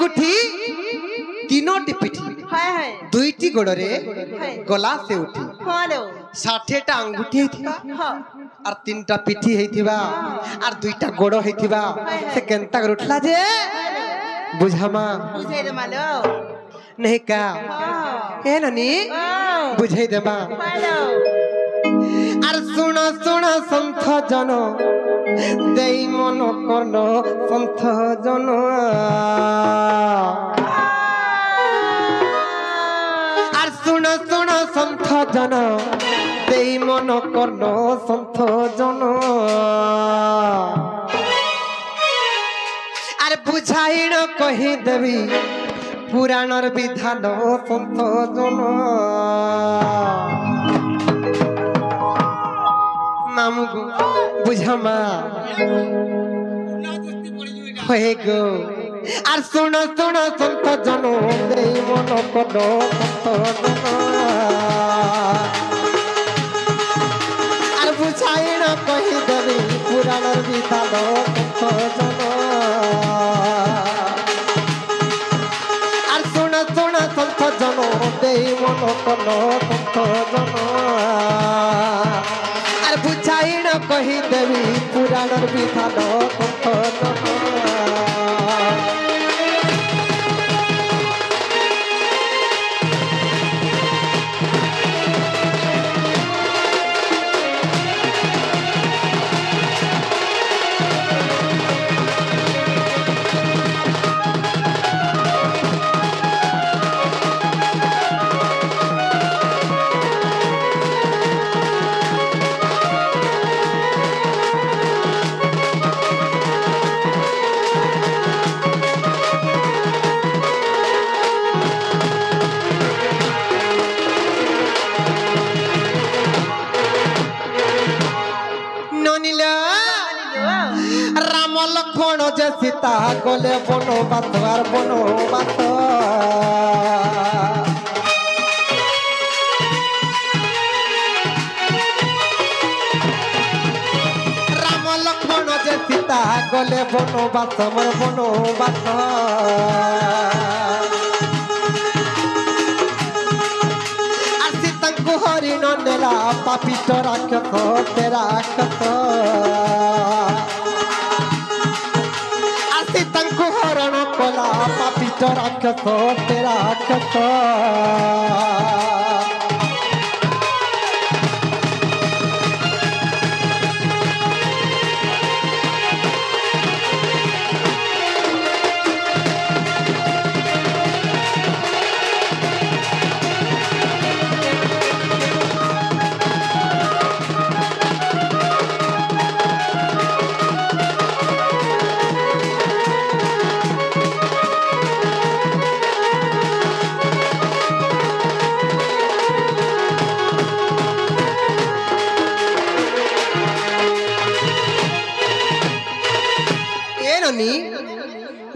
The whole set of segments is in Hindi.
अंगूठी तीनोटी पिठी दुईटी गोड़े गला से उठी 60टा अंगूठी और 3टा पिठी और 2टा गोड़ से केनता कर उठला जे बुझामा नहीं का ए नानी बुझाई देबा আর শুনা শুনা সন্থ জন দেই মন কর্ণ সন্থ জন আর শুনা শুনা সন্থ জন দেই মন কর্ণ সন্থ জন আর বুঝাইণ কহি দেবি পুরাণর বিধান সন্থ জন नामगो बुझमा होए गो आर सुन सुन संत जन देई मन करो संत जन आर बुझाइण कहि देबी पुराणर विधान संत जन आर सुन सुन संत जन देई मन करो संत जन बुझाइण कही देवी पुराणर विधान सीता गले बनो बातवार बनो बात राम लक्ष्मण जे सीता गले बनो बात मोर बनो बात আর সীতাଙ୍କୁ হরিণ নেলা পাপিষ্ট রাক্ষস তেরা রাক্ষস हरण कला पापिष्ट राक्षस तेरा राक्षस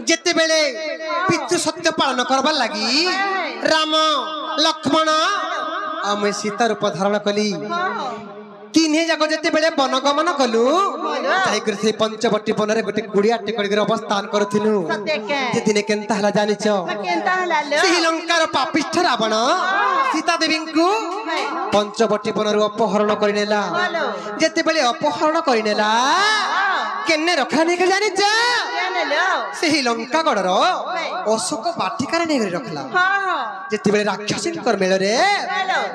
जेते बेले पितृ सत्य पालन करबार लगी राम लक्ष्मण आम सीता रूप धारण कली तीन जाक जेते बेले वनगमन कलु जाइकर से पंचवटी वन रे गोटे गुड़िया टेकड़ी अवस्थान करथिलु जे दिने केनता हला जानिछ श्रीलंकार पापिष्ठ रावण सीता देवी को पंचवटी वन रु अपहरण करिनेला जेते बेले अपहरण करिनेला केने रखा नहीं के जानिछ से लंका गढ़र अशोक बाटिकार नहीं रखला जेते बेले राक्षसींकर मेल रे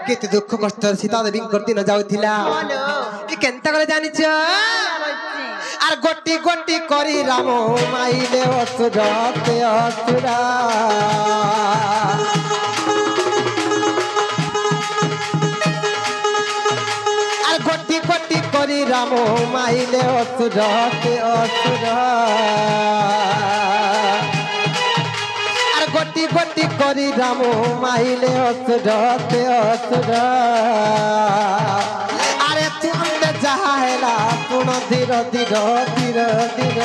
केते दुख कष्ट सीता देवी दिन जाउथिला कि केनता करे जानिछ आर गोटी गोटी करी राम माइले असुर ते असुरा आर गोटी गोटी करी राम माइले असुर ते असुरा आर गोटी गोटी करी राम माइले असुर ते असुरा जहा है पुनः धीर धीर धीर धीर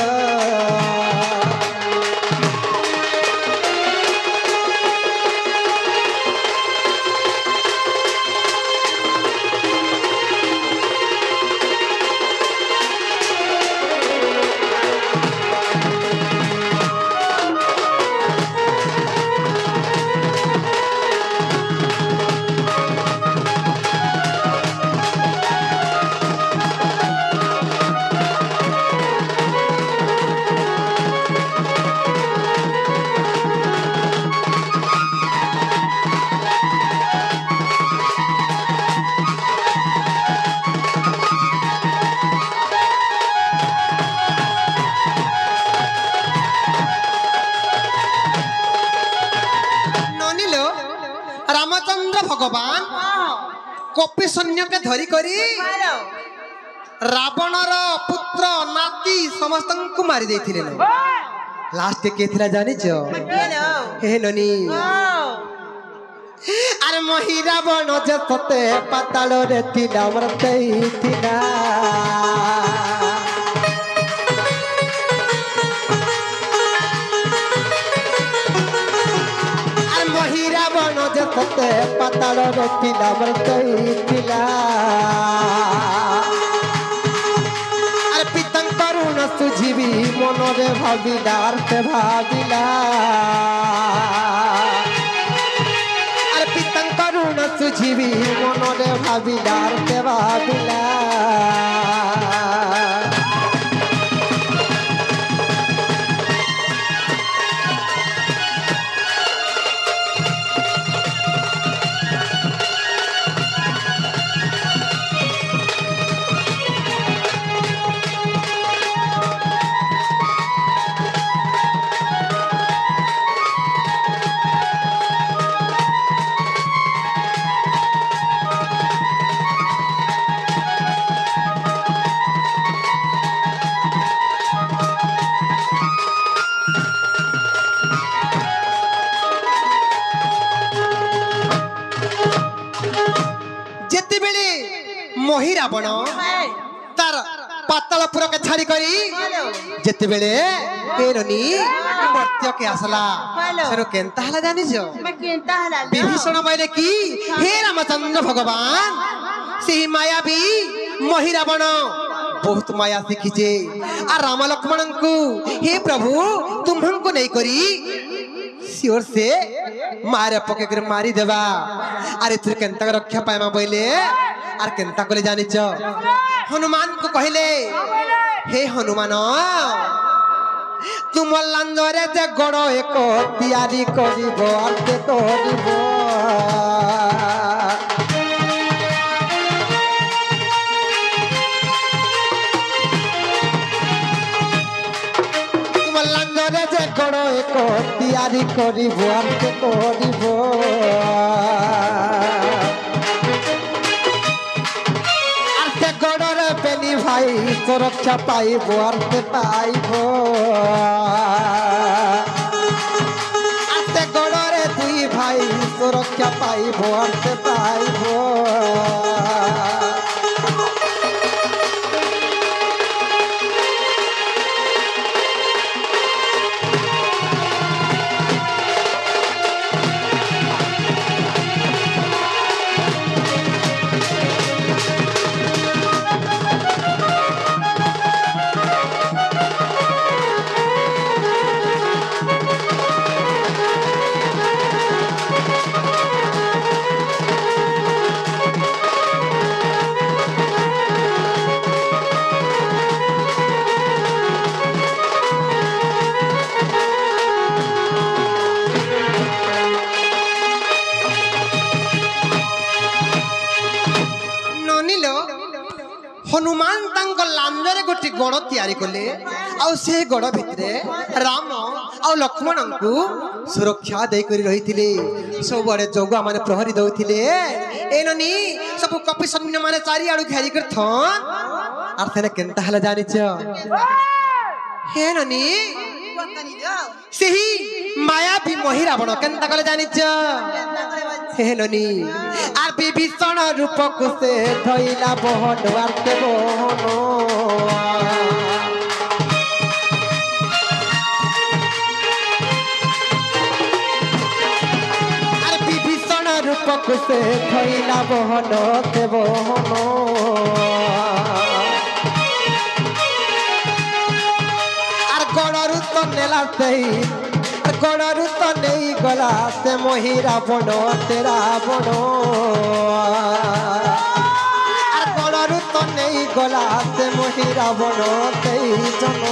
रामचंद्र भगवान कपि सैन्य के धरी करी रावणर पुत्र नाती समस्त को मारी देथिले लास्ट के थिला जानि छ हे ननी अरे मोहि रावण जते पाताल रे थिला मरते थिला अरे मोहि रावण जते पाताल रे थिला मरते थिला सुझीवी मनरे भाविला अर्थे भाविला अरे पिता ऋण सुझीवी मनरे भाविला अर्थे भाविला मोहि रावण तार पातालपुर के छाड़ी करी जेते बेले एरनी मर्त्य के आसला सरो केनता हला जानि जो केनता हला विभीषण बोले की हे रामचंद्र भगवान से मायावी मोहि रावण बहुत माया सिखिजे आ राम लक्ष्मण को हे प्रभु तुमहन को नहीं करी सियोर से मारे पके कर मारी देवा अरे तुर केनता रक्षा पाएमा बोले आर केनता कोले जानि छ हनुमान को कहले हे हनुमान तुम लांजरे जे गड़ एक तैयारी करिबो आते करिबो तुम लांजरे जे गड़ एक तैयारी करिबो आते करिबो भाई सुरक्षा पाइबो अर्थे पाइबो आते गड़रे दुई भाई सुरक्षा पाइबो अर्थे पाइबो हनुमान तांको लांजरे गोटी गड़ तैयारी कले आ से गड़ भितरे राम आ लक्ष्मण को सुरक्षा दे करी रहिथिले सब बड़े जोगा माने प्रहरी दउथिले एननी सब कपि सैन्य माने चारि आडू घेरी कर थन आर थने केनता हला जानि छ हे ननी सही माया भी मोहि रावण केनता कले जानि छ हे ननी आर विभीषण रूप को से धइला बहन वार्ते बहन आर विभीषण रूप को से धइला बहन ते बहन आर गड़रु तो नेला सही गड़रु तो नहीं गला से मोहि रावण ते रावण आर गड़रु तो नहीं गला से मोहि रावण ते जन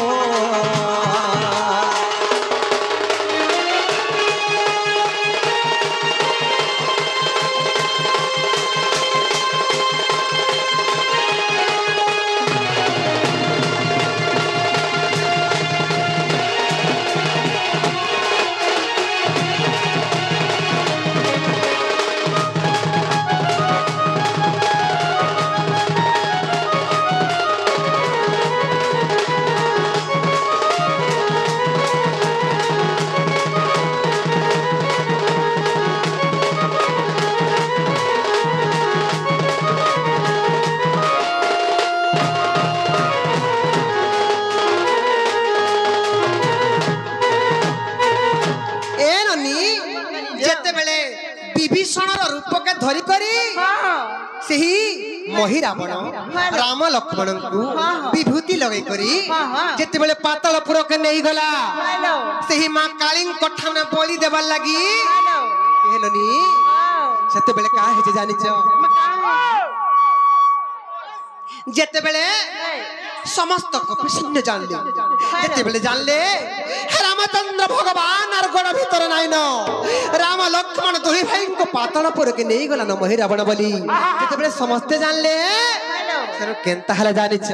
ननी जेते बेले विभीषण रूप के धरी करी सही मही रावण राम लक्ष्मण को विभूति लगे करी जेते बेले पातालपुर के नहीं गला सही मां काली कठा में बलि देवार लगी ननी सेते बेले का हे जानि छ जेते बेले समस्त कपि शून्य जानले जेते बेले जानले रामचंद्र भगवान आर गण भीतर नाइन राम लक्ष्मण दुई भाई को पातालपुर के नहीं गला न मही रावण बोली जेते बेले समस्त जानले सर केनता हला जानि छ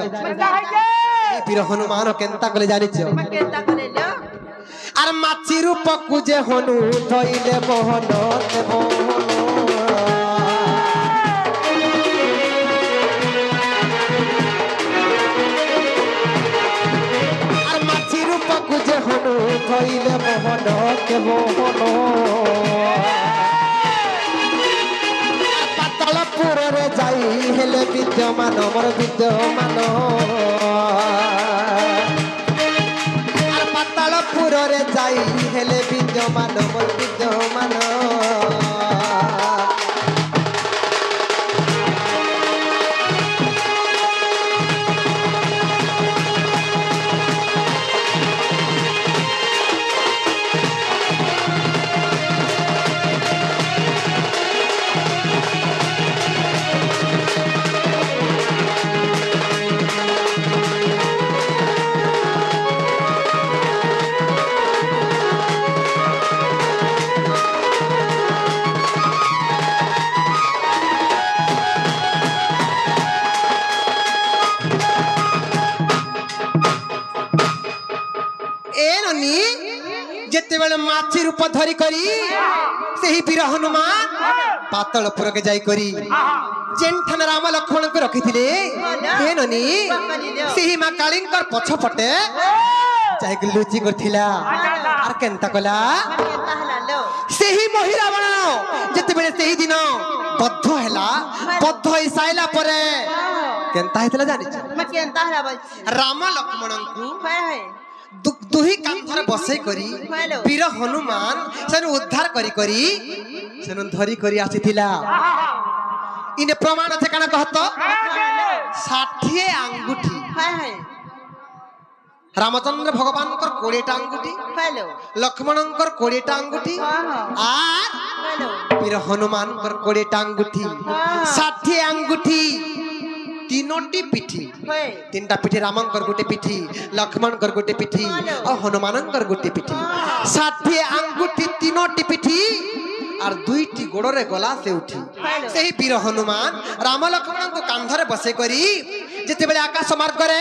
वीर हनुमान केनता कले जानि छ आर माची रूप कुजे हनु थइले मोहन देव कुजे हनु थइले मोहन के मोहन पातालपुर रे जाई हेले विद्यमान मोर विद्यमान पातालपुर रे जाई हेले विद्यमान मोर विद्यमान माची रूप धरी करी सही वीर हनुमान पातालपुर के जाई करी जेनठान राम लक्ष्मण को रखी थिले हे ननी सही मां कालींकर पछपटे जाई के लुचि करथिला आर केनता कला सही मही रावण जते बेले सही दिन बद्ध हैला बद्ध होई साइला परे केनता हेतला जानि केनता हला राम लक्ष्मण को दुही कांधर बसे करी वीर हनुमान सेन उद्धार करी करी सेन धरी करी आसीथिला इने प्रमाण छे काना कहत 60 अंगूठी रामचंद्र भगवान कर 20 टा अंगूठी लक्ष्मण कर 20 टा अंगूठी आर वीर हनुमान कर 20 टा अंगूठी 60 अंगूठी तीनोटी पिठी तीनटा पिठी रामंकर गोटे पिठी लक्ष्मणकर गोटे पिठी और हनुमानंकर गोटे पिठी 60 अंगूठी तीनोटी पिठी और दुईटी गोड़े गला से उठी सही वीर हनुमान राम लक्ष्मण को कांधरे बसे करी जिते बेले आकाश मार्ग करे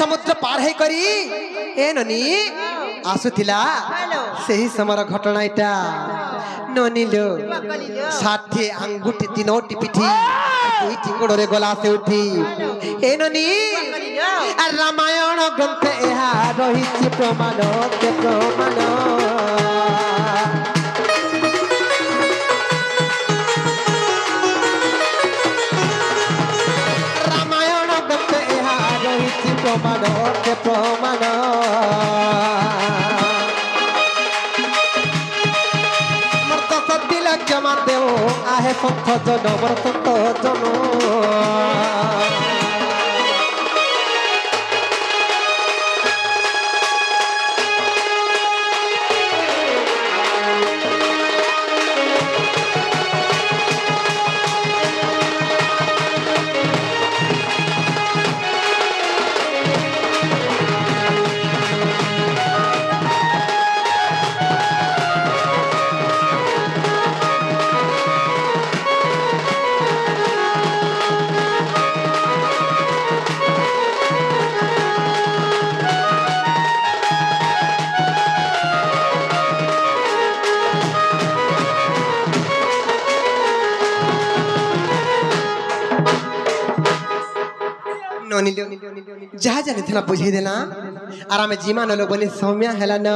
समुद्र पार है करी ए ननी आसुथिला सही समर घटना इटा ननी लो 60 अंगूठी तीनोटी पिठी दुईटी गोड़े गला से उठी ए ननी रामायण ग्रंथ एहा रहिछि प्रमाण के प्रमाण प्रमाण के प्रमाण मर्त सती लक्ष्य मान देव आहे संत जन मोर संत जन जहा जाने थला बुझे देना आराम जीमा न लोग बने सौम्या हेला न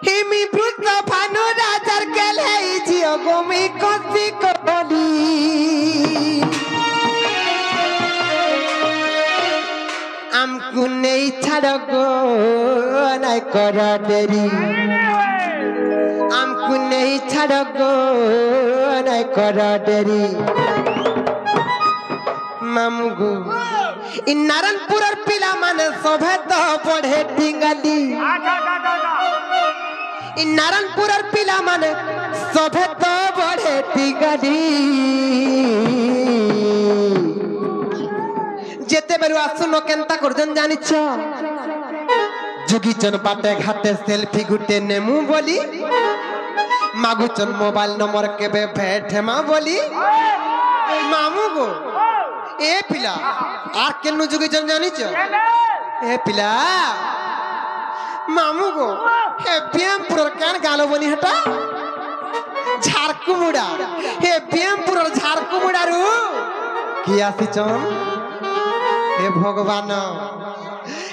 हेमी भूत भानु राजर केले जियो गोमी कोसी कोली आम कुनै छाड़ गो नाय कर देरी छाड़ गो नहीं कर डेरी मामू गो इन नारायणपुर पिला माने सभे तो पढ़े टिंगाली इन नारायणपुर पिला माने सभे तो पढ़े टिंगाली जेते बेरु आसुनो केनता करजन जानिछ जुगीचन बाटे घाटे सेल्फी गुटे नेमु बोली मागुचन मोबाइल नंबर केबे भेटमा बोली मामू गो ए पिला आर केनु जुगीचन जानिछ ए पिला मामू गो हे बियमपुर कान गालो बनी हटा झारकुमुडा हे बियमपुर झारकुमुडा रु की आसीचन हे भगवान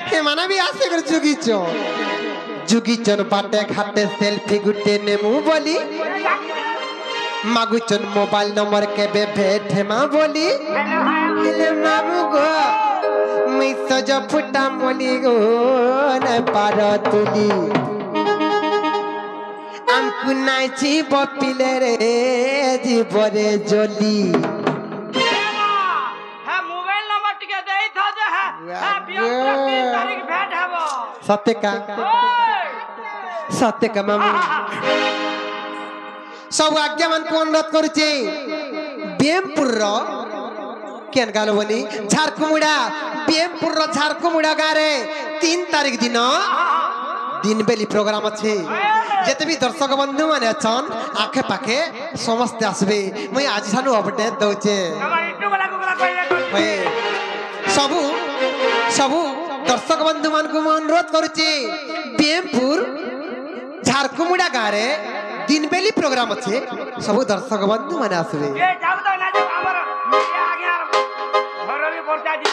हे माना भी आसे कर जुगीचन बाटे घाटे सेल्फी गुटे नेमु बोली मागुचन मोबाइल नंबर के बे भेटमा बोली हेले मामू गो मैं सज फुटा मोली गो न पार तुली हमकु नाची बपिले रे जीवरे जोली सत्य का मामू सब आज्ञा मन को अनुरोध करुचे बेमपुर रो केन गालो बनी झारकुमुडा बेमपुर रो झारकुमुडा गारे 3 तारीख दिन दिन बेली प्रोग्राम अच्छे जेते भी दर्शक बंधु माने अछन आखे पाखे समस्त आसबे मैं आज सानु अपडेट दउचे सबु सबु दर्शक बंधु मान को अनुरोध करुचे बेमपुर झारकुमुडा गारे दिन बेली प्रोग्राम अच्छे सब दर्शक बंधु माने आसबे ए जाऊ तो ना जाऊ हमर आगे घर भी पहुंचा दी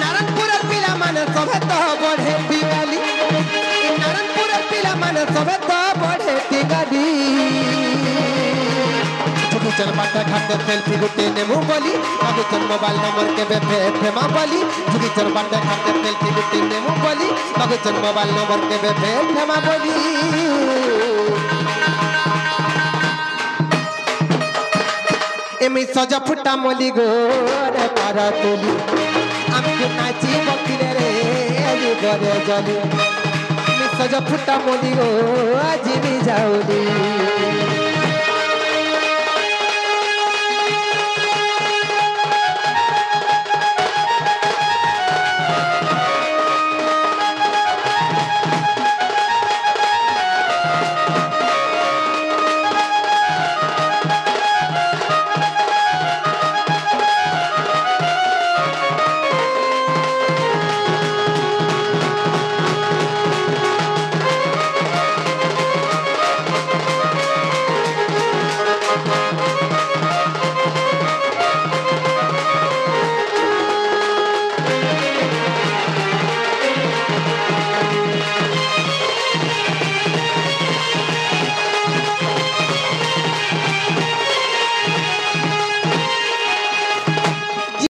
नारायणपुर पिला माने सभे तो बढ़े दिवाली नारायणपुर पिला माने सभे तो बढ़े दिवाली जुगीचन बाटे घाटे सेल्फी गुटे नेमु बोली मागुचन मोबाइल नंबर के बे भेटमा बोली जुगीचन बाटे घाटे सेल्फी गुटे नेमु बोली मागुचन मोबाइल नंबर के बे भेटमा बोली एमी सजा फुटा मोली गो रे पारा तुली हमके नाची बकिले रे अली गरे जली एमी सजा फुटा मोली गो आज भी जाऊली